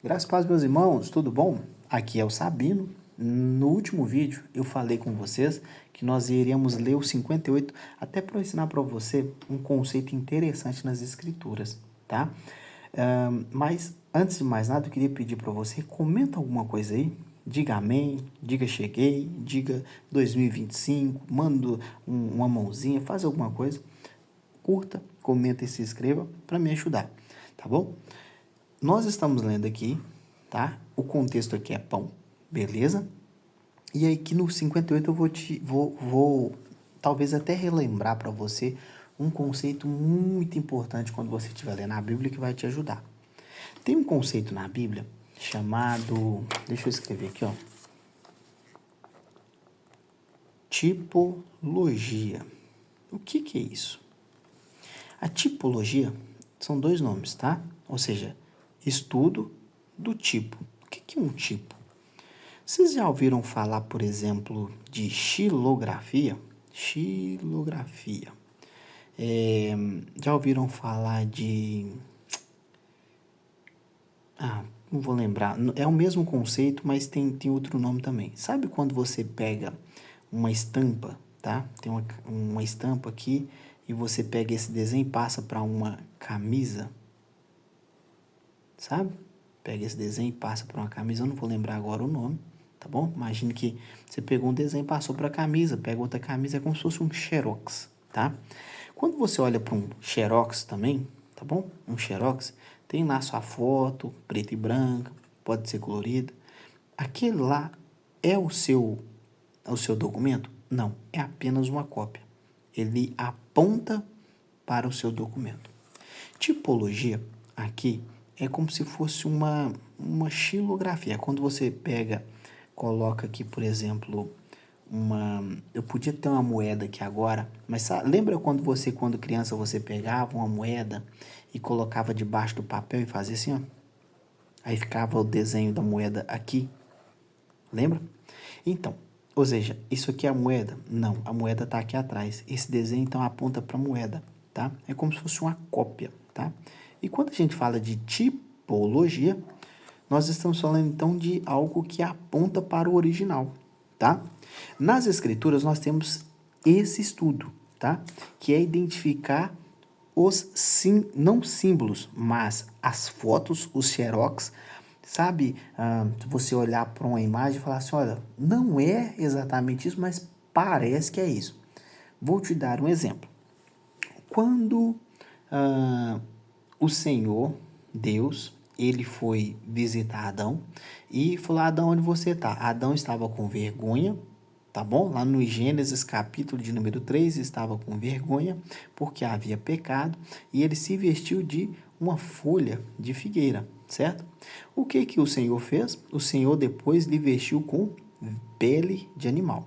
Graças a Deus, meus irmãos, tudo bom? Aqui é o Sabino. No último vídeo eu falei com vocês que nós iríamos ler o 58, até para ensinar para você um conceito interessante nas escrituras, tá? Mas antes de mais nada eu queria pedir para você, comenta alguma coisa aí, diga amém, diga cheguei, diga 2025, manda uma mãozinha, faz alguma coisa, curta, comenta e se inscreva para me ajudar, tá bom? Nós estamos lendo aqui, tá? O contexto aqui é pão, beleza? E aí aqui no 58 eu vou talvez até relembrar para você um conceito muito importante quando você estiver lendo a Bíblia que vai te ajudar. Tem um conceito na Bíblia chamado, deixa eu escrever aqui, ó. Tipologia. O que é isso? A tipologia são dois nomes, tá? Ou seja, estudo do tipo. O que é um tipo? Vocês já ouviram falar, por exemplo, de xilografia? Xilografia. Já ouviram falar de... não vou lembrar. É o mesmo conceito, mas tem outro nome também. Sabe quando você pega uma estampa, tá? Tem uma estampa aqui e você pega esse desenho e passa para uma camisa, sabe? Pega esse desenho e passa para uma camisa, eu não vou lembrar agora o nome, tá bom? Imagine que você pegou um desenho e passou para a camisa, pega outra camisa, é como se fosse um xerox, tá? Quando você olha para um xerox também, tá bom? Um xerox, tem lá sua foto, preta e branca, pode ser colorida. Aquele lá é o seu documento? Não, é apenas uma cópia. Ele aponta para o seu documento. Tipologia aqui é como se fosse uma xilografia. Quando você pega, coloca aqui, por exemplo, eu podia ter uma moeda aqui agora, mas lembra quando criança, você pegava uma moeda e colocava debaixo do papel e fazia assim, ó? Aí ficava o desenho da moeda aqui. Lembra? Então, ou seja, isso aqui é a moeda? Não, a moeda está aqui atrás. Esse desenho, então, aponta para a moeda, tá? É como se fosse uma cópia, tá? E quando a gente fala de tipologia, nós estamos falando, então, de algo que aponta para o original, tá? Nas escrituras, nós temos esse estudo, tá? Que é identificar não símbolos, mas as fotos, os xerox, sabe? Você olhar para uma imagem e falar assim, olha, não é exatamente isso, mas parece que é isso. Vou te dar um exemplo. Quando o Senhor, Deus, ele foi visitar Adão e falou, Adão, onde você está? Adão estava com vergonha, tá bom? Lá no Gênesis, capítulo de número 3, estava com vergonha, porque havia pecado, e ele se vestiu de uma folha de figueira, certo? O que o Senhor fez? O Senhor depois lhe vestiu com pele de animal.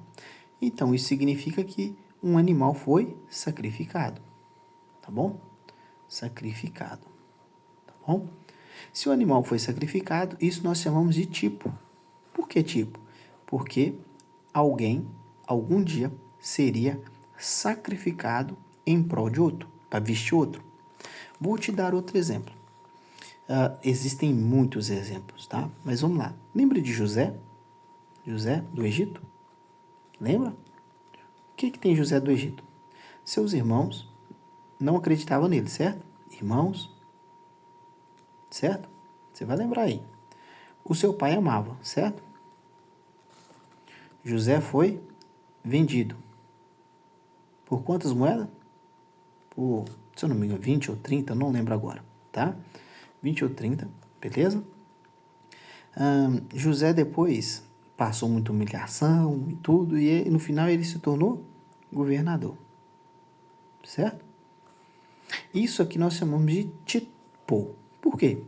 Então, isso significa que um animal foi sacrificado, tá bom? Sacrificado, tá bom? Se o animal foi sacrificado, isso nós chamamos de tipo. Por que tipo? Porque alguém, algum dia, seria sacrificado em prol de outro, para vestir outro. Vou te dar outro exemplo. Existem muitos exemplos, tá? Mas vamos lá. Lembra de José? José do Egito? Lembra? O que tem José do Egito? Seus irmãos não acreditavam nele, certo? Irmãos, certo? Você vai lembrar aí. O seu pai amava, certo? José foi vendido. Por quantas moedas? Por, se eu não me engano, 20 ou 30, não lembro agora, tá? 20 ou 30, beleza? José depois passou muita humilhação e tudo, e no final ele se tornou governador, certo? Isso aqui nós chamamos de tipo. Por quê?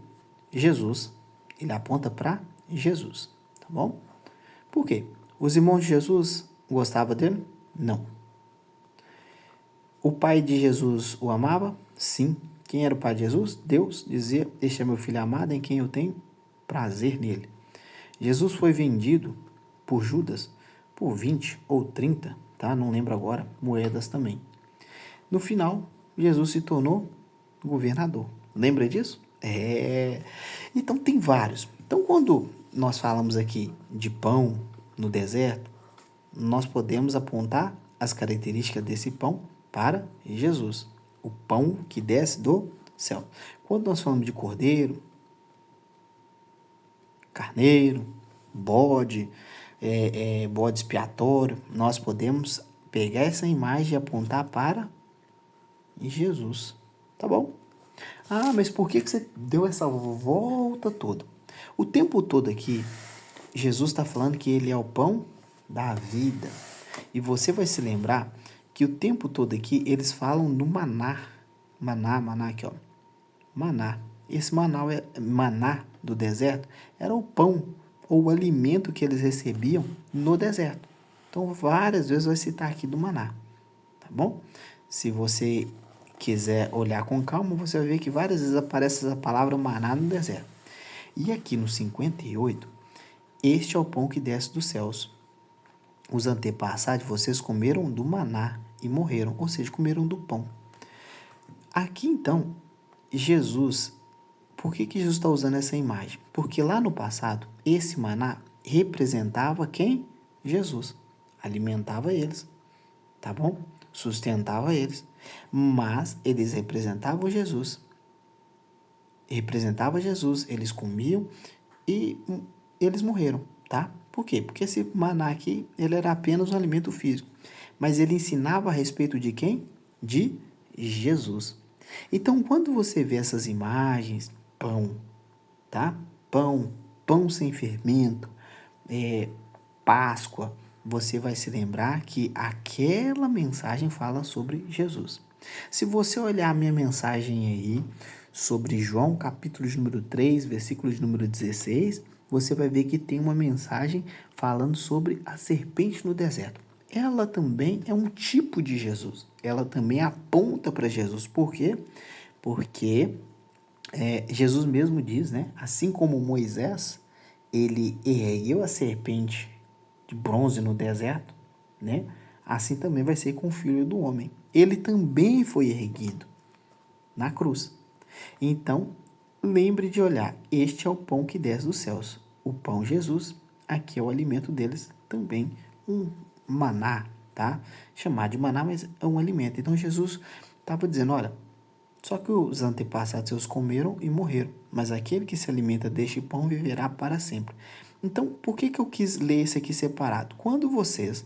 Jesus, ele aponta para Jesus, tá bom? Por quê? Os irmãos de Jesus gostavam dele? Não. O pai de Jesus o amava? Sim. Quem era o pai de Jesus? Deus dizia, este é meu filho amado em quem eu tenho prazer nele. Jesus foi vendido por Judas por 20 ou 30, tá? Não lembro agora, moedas também. No final, Jesus se tornou governador. Lembra disso? Então tem vários. Então quando nós falamos aqui de pão no deserto, nós podemos apontar as características desse pão para Jesus, o pão que desce do céu. Quando nós falamos de cordeiro, carneiro, bode, bode expiatório, nós podemos pegar essa imagem e apontar para Jesus, tá bom? Ah, mas por que você deu essa volta toda? O tempo todo aqui, Jesus está falando que ele é o pão da vida. E você vai se lembrar que o tempo todo aqui eles falam do maná. Maná aqui, ó. Maná. Esse maná do deserto era o pão ou o alimento que eles recebiam no deserto. Então, várias vezes vai citar aqui do maná, tá bom? Se você quiser olhar com calma, você vai ver que várias vezes aparece a palavra maná no deserto. E aqui no 58, este é o pão que desce dos céus. Os antepassados, vocês comeram do maná e morreram, ou seja, comeram do pão. Aqui então, Jesus, por que Jesus está usando essa imagem? Porque lá no passado, esse maná representava quem? Jesus. Alimentava eles, tá bom? Sustentava eles. Mas eles representavam Jesus. Representava Jesus, eles comiam e eles morreram, tá? Por quê? Porque esse maná aqui, ele era apenas um alimento físico. Mas ele ensinava a respeito de quem? De Jesus. Então, quando você vê essas imagens, pão, tá? Pão sem fermento, Páscoa, você vai se lembrar que aquela mensagem fala sobre Jesus. Se você olhar a minha mensagem aí sobre João, capítulo de número 3, versículo de número 16, você vai ver que tem uma mensagem falando sobre a serpente no deserto. Ela também é um tipo de Jesus. Ela também aponta para Jesus. Por quê? Porque Jesus mesmo diz, né? Assim como Moisés, ele ergueu a serpente de bronze no deserto, né? Assim também vai ser com o Filho do Homem. Ele também foi erguido na cruz. Então, lembre de olhar, este é o pão que desce dos céus. O pão Jesus, aqui é o alimento deles, também um maná, tá? Chamado de maná, mas é um alimento. Então, Jesus estava dizendo, olha, só que os antepassados seus comeram e morreram, mas aquele que se alimenta deste pão viverá para sempre. Então, por que eu quis ler esse aqui separado? Quando vocês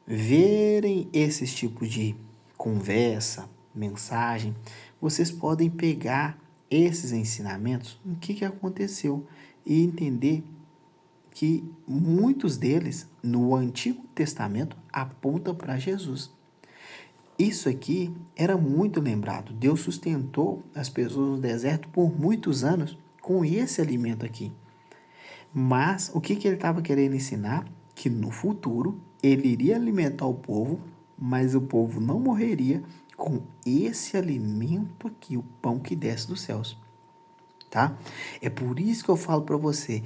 verem esses tipos de conversa, mensagem, vocês podem pegar esses ensinamentos, o que aconteceu, e entender que muitos deles, no Antigo Testamento, apontam para Jesus. Isso aqui era muito lembrado. Deus sustentou as pessoas no deserto por muitos anos com esse alimento aqui. Mas o que ele estava querendo ensinar? Que no futuro ele iria alimentar o povo, mas o povo não morreria com esse alimento aqui, o pão que desce dos céus. Tá? É por isso que eu falo para você,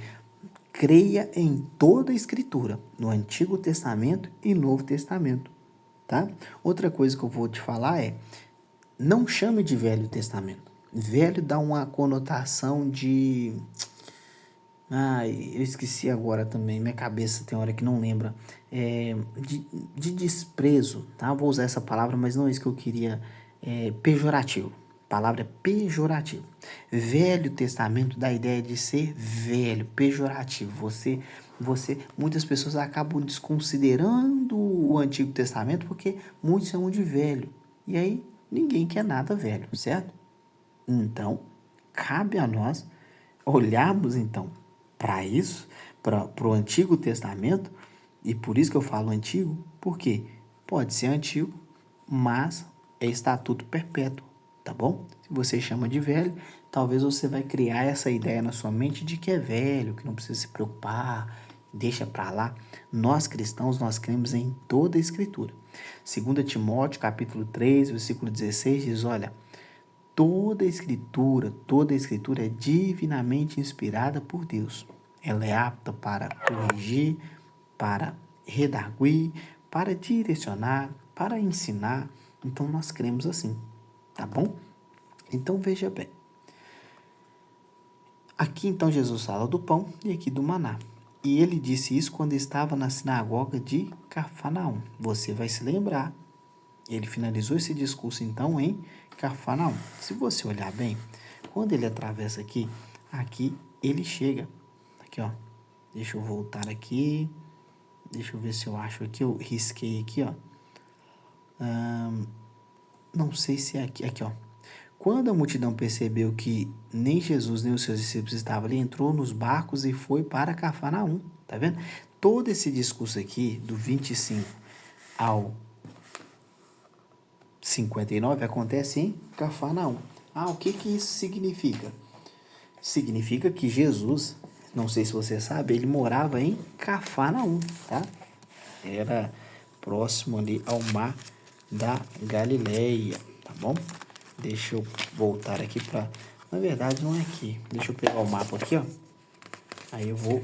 creia em toda a Escritura, no Antigo Testamento e Novo Testamento. Tá? Outra coisa que eu vou te falar é, não chame de Velho Testamento. Velho dá uma conotação de... eu esqueci agora também, minha cabeça tem hora que não lembra. De desprezo, tá? Vou usar essa palavra, mas não é isso que eu queria. Pejorativo. A palavra é pejorativo. Velho Testamento dá a ideia de ser velho, pejorativo. Muitas pessoas acabam desconsiderando o Antigo Testamento porque muitos chamam de velho. E aí, ninguém quer nada velho, certo? Então, cabe a nós olharmos, então, para isso, para o Antigo Testamento, e por isso que eu falo antigo, porque pode ser antigo, mas é estatuto perpétuo, tá bom? Se você chama de velho, talvez você vai criar essa ideia na sua mente de que é velho, que não precisa se preocupar, deixa para lá. Nós cristãos, nós cremos em toda a Escritura. 2 Timóteo, capítulo 3, versículo 16, diz, olha, toda a Escritura é divinamente inspirada por Deus. Ela é apta para corrigir, para redarguir, para direcionar, para ensinar. Então, nós cremos assim, tá bom? Então, veja bem. Aqui então Jesus fala do pão e aqui do maná. E ele disse isso quando estava na sinagoga de Cafarnaum. Você vai se lembrar. Ele finalizou esse discurso então em Cafarnaum. Se você olhar bem, quando ele atravessa aqui, aqui ele chega. Aqui, ó. Deixa eu voltar aqui. Deixa eu ver se eu acho aqui. Eu risquei aqui, ó. Não sei se é aqui. Aqui, ó. Quando a multidão percebeu que nem Jesus nem os seus discípulos estavam ali, entrou nos barcos e foi para Cafarnaum. Tá vendo? Todo esse discurso aqui, do 25 ao 59, acontece em Cafarnaum. O que isso significa? Significa que Jesus, não sei se você sabe, ele morava em Cafarnaum, tá? Era próximo ali ao mar da Galileia, tá bom? Deixa eu voltar aqui para... Na verdade, não é aqui. Deixa eu pegar o mapa aqui, ó. Aí eu vou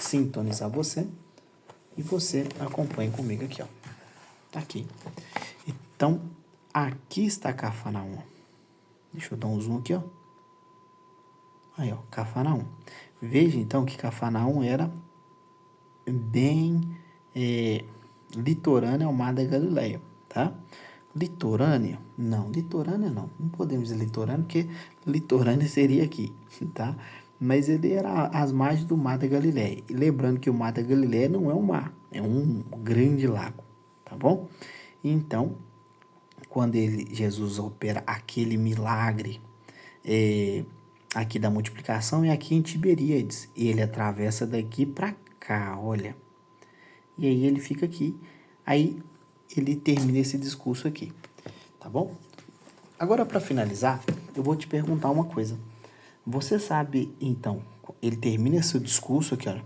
sintonizar você e você acompanha comigo aqui, ó. Tá aqui. Então, aqui está Cafarnaum. Deixa eu dar um zoom aqui, ó. Aí, ó, Cafarnaum. Veja, então, que Cafarnaum era bem litorânea ao mar da Galileia, tá? Litorânea? Não, litorânea não. Não podemos dizer litorânea, porque litorânea seria aqui, tá? Mas ele era às margens do mar da Galileia. E lembrando que o mar da Galileia não é um mar, é um grande lago, tá bom? Então, quando Jesus opera aquele milagre aqui da multiplicação, é aqui em Tiberíades. E ele atravessa daqui para cá, olha. E aí ele fica aqui. Aí ele termina esse discurso aqui, tá bom? Agora, para finalizar, eu vou te perguntar uma coisa. Você sabe, então, ele termina esse discurso aqui, ó.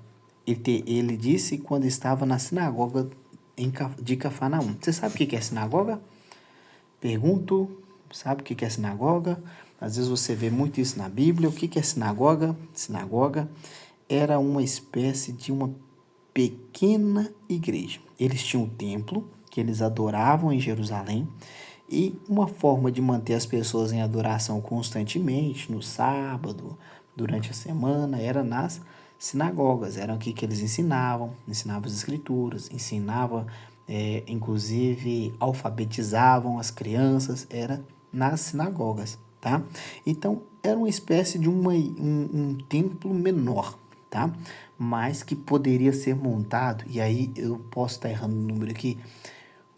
Ele disse quando estava na sinagoga de Cafarnaum. Você sabe o que é sinagoga? Pergunto, sabe o que é sinagoga? Às vezes você vê muito isso na Bíblia. O que é sinagoga? Sinagoga era uma espécie de uma pequena igreja. Eles tinham um templo que eles adoravam em Jerusalém e uma forma de manter as pessoas em adoração constantemente, no sábado, durante a semana, era nas sinagogas. Eram aqui que eles ensinavam as escrituras, inclusive alfabetizavam as crianças, era nas sinagogas, tá? Então, era uma espécie de um templo menor, tá? Mas que poderia ser montado, e aí eu posso estar errando o número aqui,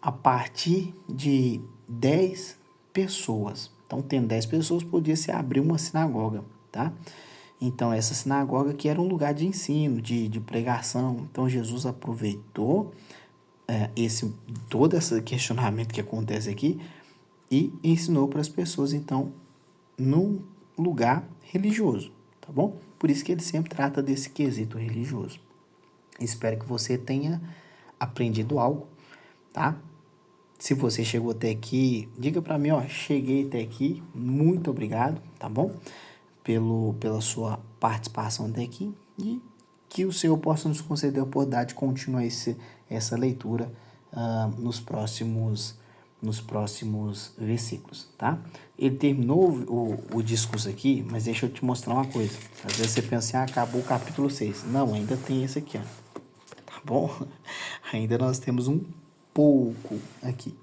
a partir de 10 pessoas. Então, tendo 10 pessoas, podia se abrir uma sinagoga, tá? Então, essa sinagoga que era um lugar de ensino, de pregação. Então, Jesus aproveitou todo esse questionamento que acontece aqui e ensinou para as pessoas, então, num lugar religioso, tá bom? Por isso que ele sempre trata desse quesito religioso. Espero que você tenha aprendido algo, tá? Se você chegou até aqui, diga para mim, ó, cheguei até aqui, muito obrigado, tá bom? Pela sua participação até aqui e que o Senhor possa nos conceder a oportunidade de continuar essa leitura nos próximos versículos, tá? Ele terminou o discurso aqui, mas deixa eu te mostrar uma coisa. Às vezes você pensa assim, acabou o capítulo 6. Não, ainda tem esse aqui, ó. Tá bom? Ainda nós temos um pouco aqui.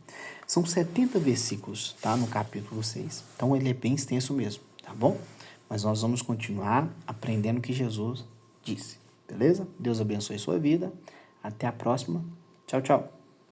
São 70 versículos, tá? No capítulo 6. Então, ele é bem extenso mesmo, tá bom? Mas nós vamos continuar aprendendo o que Jesus disse, beleza? Deus abençoe sua vida. Até a próxima. Tchau, tchau.